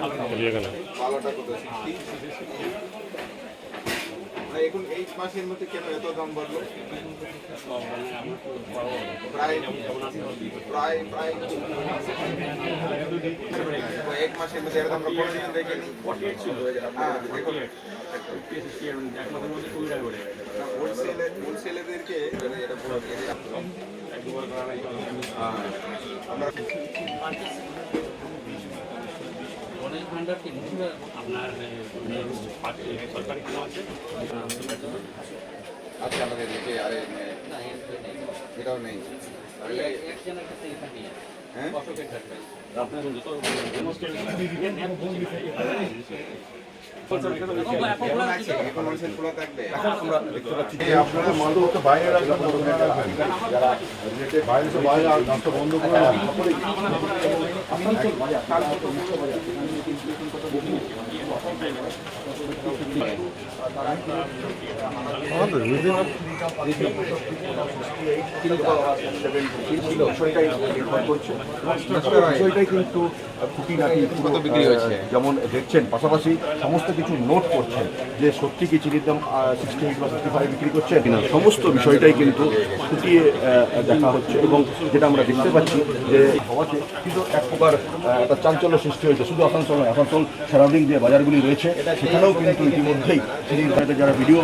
ভালোটা কোথায় এখন এই মাসের মধ্যে কেন এত দাম বাড়লো? প্রায় প্রায় প্রায় এক মাসের মধ্যে এরকম আমরা কোনোদিন দেখিনি। হোলসেলারদেরকে আমরা গণেশ ভান্ডার কি আপনার সরকারি কোনো আছে? আচ্ছা আমাদের দিকে আরে এটাও নেই। একজনের কাছে এটা নিয়ে হ্যাঁ অশোকের কাছে আপনার আপনারা মাল তো বাইরে রাখবেন, যারা বাইরে তো বাইরে রাস্তা বন্ধ করে বিষয়টাই কিন্তু খুঁটিনাটি বিক্রি হয়েছে যেমন দেখছেন, পাশাপাশি সমস্ত কিছু নোট করছেন যে সত্যি কি চিনির দাম 68 বা 65 বিক্রি করছে কিনা, সমস্ত বিষয়টাই কিন্তু খুঁটিয়ে দেখা হচ্ছে। এবং যেটা আমরা দেখতে পাচ্ছি যে হওয়াতে কিন্তু এক প্রকার একটা চাঞ্চল্য সৃষ্টি হয়েছে। শুধু আসানসোল নয়, আসানসোল সারাউন্ডিং যে বাজারগুলি রয়েছে সেখানেও কিন্তু ইতিমধ্যেই চিনির যারা ভিডিও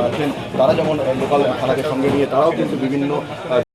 আছেন তারা যেমন লোকাল থানাকে সঙ্গে নিয়ে তারাও কিন্তু বিভিন্ন